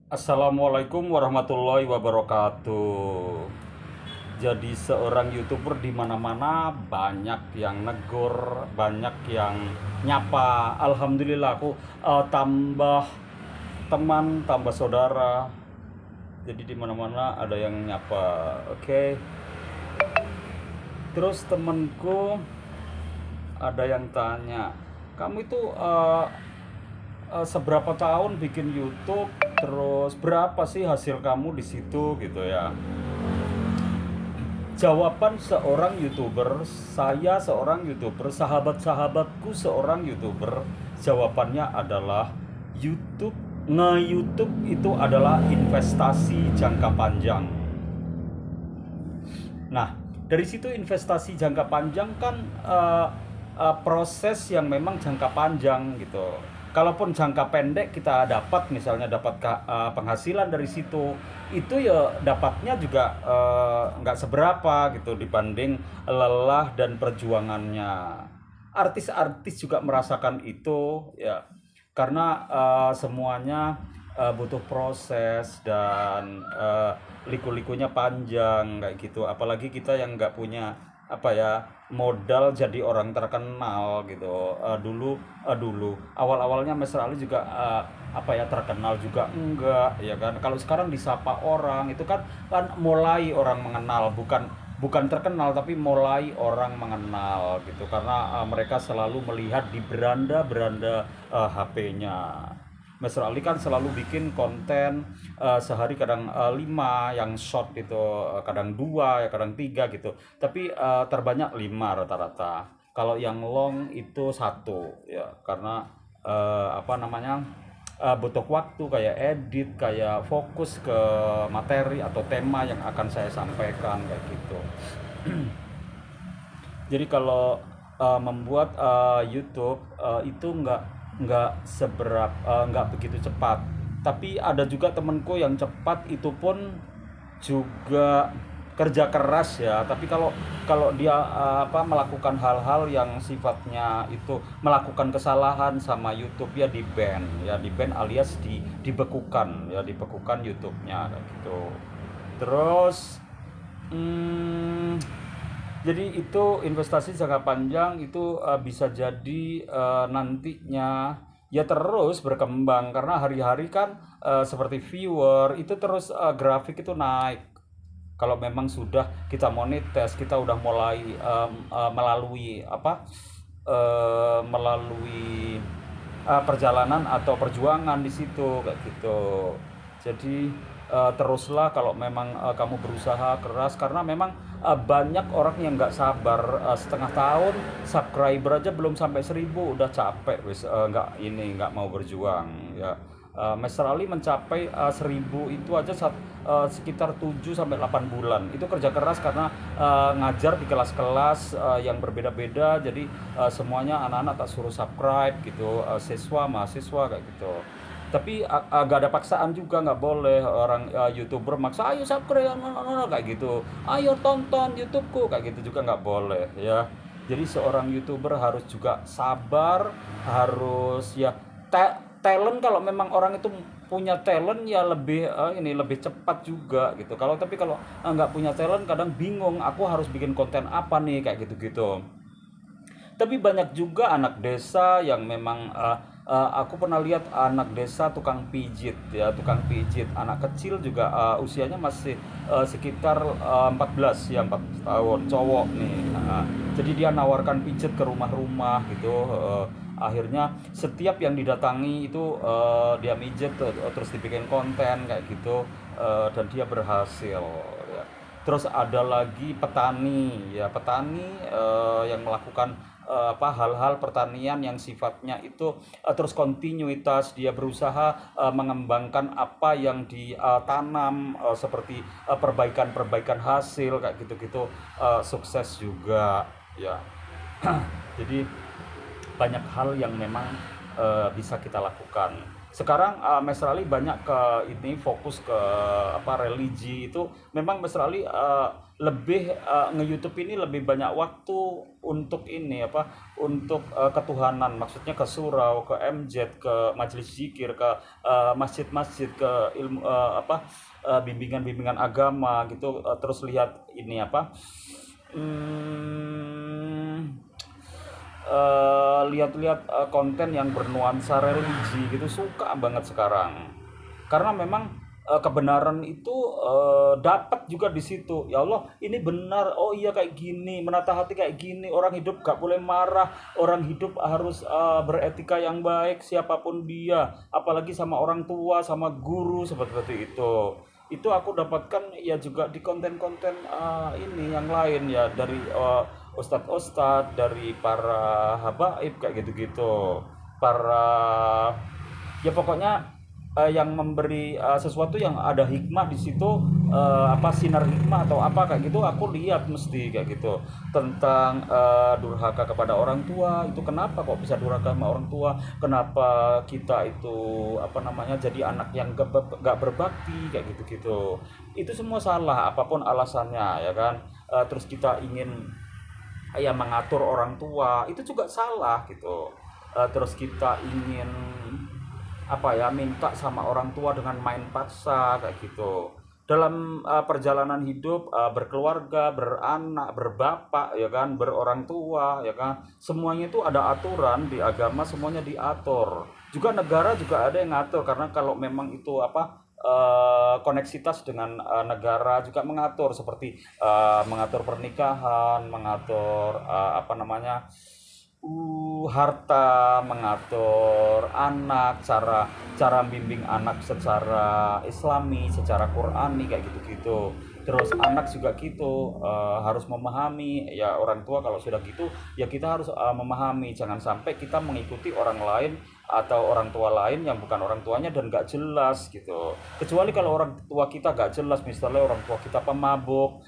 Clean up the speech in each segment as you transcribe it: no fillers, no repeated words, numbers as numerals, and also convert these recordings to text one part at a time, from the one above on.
Assalamualaikum warahmatullahi wabarakatuh. Jadi seorang YouTuber di mana-mana banyak yang negur, banyak yang nyapa. Alhamdulillah aku tambah teman, tambah saudara. Jadi di mana-mana ada yang nyapa. Oke. Terus temenku ada yang tanya, "Kamu itu seberapa tahun bikin YouTube? Terus berapa sih hasil kamu di situ?" gitu ya. Jawaban seorang YouTuber, saya seorang YouTuber, sahabat-sahabatku seorang YouTuber, jawabannya adalah YouTube, nge-YouTube itu adalah investasi jangka panjang. Nah, dari situ investasi jangka panjang kan proses yang memang jangka panjang gitu. Kalaupun jangka pendek kita dapat, misalnya dapat penghasilan dari situ, itu ya dapatnya juga nggak seberapa gitu dibanding lelah dan perjuangannya. Artis-artis juga merasakan itu ya, karena semuanya butuh proses dan liku-likunya panjang kayak gitu. Apalagi kita yang nggak punya apa ya, modal jadi orang terkenal gitu. Dulu awal-awalnya Mr. Ali juga apa ya, terkenal juga enggak ya kan. Kalau sekarang disapa orang itu kan mulai orang mengenal, bukan bukan terkenal tapi mulai orang mengenal gitu, karena mereka selalu melihat di beranda-beranda HP-nya. Mas Ali kan selalu bikin konten sehari kadang 5 yang short itu, kadang 2 ya kadang 3 gitu. Tapi terbanyak 5 rata-rata. Kalau yang long itu satu ya, karena apa namanya, butuh waktu kayak edit, kayak fokus ke materi atau tema yang akan saya sampaikan kayak gitu. Jadi kalau membuat YouTube itu nggak begitu cepat. Tapi ada juga temenku yang cepat, itu pun juga kerja keras ya. Tapi kalau kalau dia apa, melakukan hal-hal yang sifatnya itu melakukan kesalahan sama YouTube, ya di ban, alias dibekukan ya, dibekukan YouTube-nya kayak gitu. Terus hmm, jadi itu investasi jangka panjang itu bisa jadi nantinya ya terus berkembang, karena hari-hari kan seperti viewer itu terus, grafik itu naik. Kalau memang sudah kita monetis, kita udah mulai melalui apa, melalui perjalanan atau perjuangan di situ kayak gitu. Jadi teruslah kalau memang kamu berusaha keras, karena memang banyak orang yang nggak sabar, setengah tahun subscriber aja belum sampai 1.000 udah capek wis, nggak ini nggak mau berjuang ya. Master Ali mencapai 1.000 itu aja sekitar 7 sampai 8 bulan. Itu kerja keras karena ngajar di kelas-kelas yang berbeda-beda. Jadi semuanya anak-anak tak suruh subscribe gitu, siswa mahasiswa kayak gitu. Tapi agak ada paksaan juga, nggak boleh orang YouTuber maksa ayo subscribe kayak gitu, ayo tonton YouTubeku kayak gitu juga nggak boleh ya. Jadi seorang YouTuber harus juga sabar, harus ya talent. Kalau memang orang itu punya talent ya lebih ini lebih cepat juga gitu. Tapi kalau nggak punya talent kadang bingung, aku harus bikin konten apa nih kayak gitu-gitu. Tapi banyak juga anak desa yang memang aku pernah lihat anak desa tukang pijit ya, tukang pijit anak kecil juga, usianya masih sekitar 14 ya, 4 tahun, cowok nih. Jadi dia nawarkan pijet ke rumah-rumah gitu. Akhirnya setiap yang didatangi itu dia mijet, terus dibikin konten kayak gitu, dan dia berhasil ya. Terus ada lagi petani ya, petani yang melakukan apa, hal-hal pertanian yang sifatnya itu terus kontinuitas, dia berusaha mengembangkan apa yang ditanam, seperti perbaikan-perbaikan hasil kayak gitu-gitu, sukses juga ya. Jadi banyak hal yang memang bisa kita lakukan. Sekarang Mas Rali banyak ke ini fokus ke apa religi itu memang Mas Rali lebih nge-YouTube ini lebih banyak waktu untuk ini apa untuk ketuhanan, maksudnya ke surau, ke MZ, ke majelis zikir, ke masjid-masjid, ke ilmu apa bimbingan-bimbingan agama gitu. Terus lihat ini apa hmm, lihat-lihat konten yang bernuansa religi gitu, suka banget sekarang karena memang kebenaran itu dapat juga di situ. Ya Allah, ini benar. Oh iya, kayak gini, menata hati kayak gini. Orang hidup gak boleh marah, orang hidup harus beretika yang baik siapapun dia, apalagi sama orang tua, sama guru, seperti itu aku dapatkan ya juga di konten-konten ini yang lain ya, dari ustadz-ustadz, dari para habaib kayak gitu-gitu, para ya pokoknya yang memberi sesuatu yang ada hikmah di situ, apa sinar hikmah atau apa kayak gitu, aku lihat mesti kayak gitu. Tentang durhaka kepada orang tua, itu kenapa kok bisa durhaka sama orang tua, kenapa kita itu apa namanya jadi anak yang gak berbakti kayak gitu-gitu. Itu semua salah apapun alasannya, ya kan. Terus kita ingin ya mengatur orang tua, itu juga salah gitu. Terus kita ingin apa ya minta sama orang tua dengan main paksa kayak gitu. Dalam perjalanan hidup, berkeluarga, beranak, berbapak, ya kan, berorang tua, ya kan, semuanya itu ada aturan di agama, semuanya diatur. Juga negara juga ada yang ngatur, karena kalau memang itu apa koneksitas dengan negara juga mengatur, seperti mengatur pernikahan, mengatur apa namanya harta, mengatur anak, cara cara bimbing anak secara Islami, secara Qurani kayak gitu-gitu. Terus anak juga gitu, harus memahami ya orang tua kalau sudah gitu, ya kita harus memahami, jangan sampai kita mengikuti orang lain atau orang tua lain yang bukan orang tuanya dan gak jelas gitu. Kecuali kalau orang tua kita gak jelas, misalnya orang tua kita pemabuk,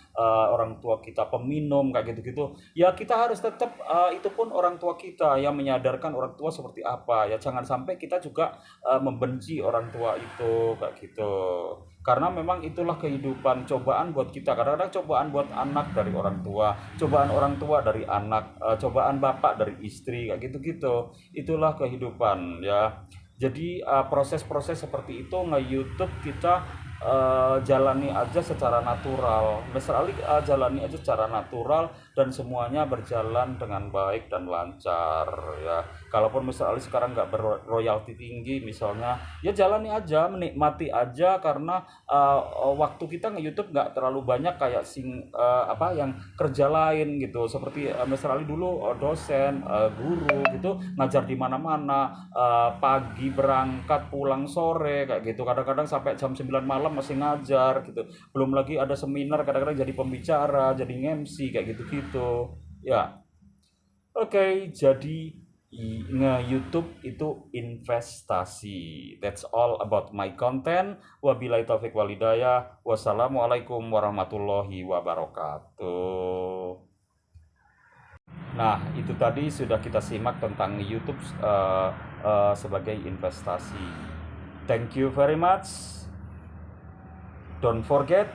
orang tua kita peminum kayak gitu-gitu, ya kita harus tetap itu pun orang tua kita yang menyadarkan orang tua seperti apa ya, jangan sampai kita juga membenci orang tua itu kayak gitu. Karena memang itulah kehidupan, cobaan buat kita, kadang-kadang cobaan buat anak dari orang tua, cobaan orang tua dari anak, cobaan bapak dari istri kayak gitu-gitu. Itulah kehidupan ya. Jadi proses-proses seperti itu nge-YouTube kita jalani aja secara natural. Misalnya jalani aja secara natural dan semuanya berjalan dengan baik dan lancar ya. Kalaupun misalnya sekarang nggak berroyalti tinggi misalnya, ya jalani aja, menikmati aja, karena waktu kita nge-YouTube nggak terlalu banyak kayak apa yang kerja lain gitu. Seperti misalnya dulu dosen, guru gitu ngajar di mana-mana, pagi berangkat pulang sore kayak gitu. Kadang-kadang sampai jam 9 malam masih ngajar gitu. Belum lagi ada seminar, kadang-kadang jadi pembicara, jadi MC kayak gitu-gitu. Ya, oke, jadi nge-YouTube itu investasi. That's all about my content. Wabillahi taufik walhidayah. Wassalamualaikum warahmatullahi wabarakatuh. Nah, itu tadi sudah kita simak tentang YouTube sebagai investasi. Thank you very much. Don't forget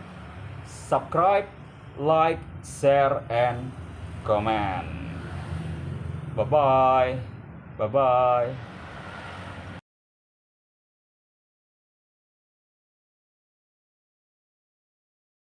subscribe, like, share, and comment. Bye bye. Bye bye.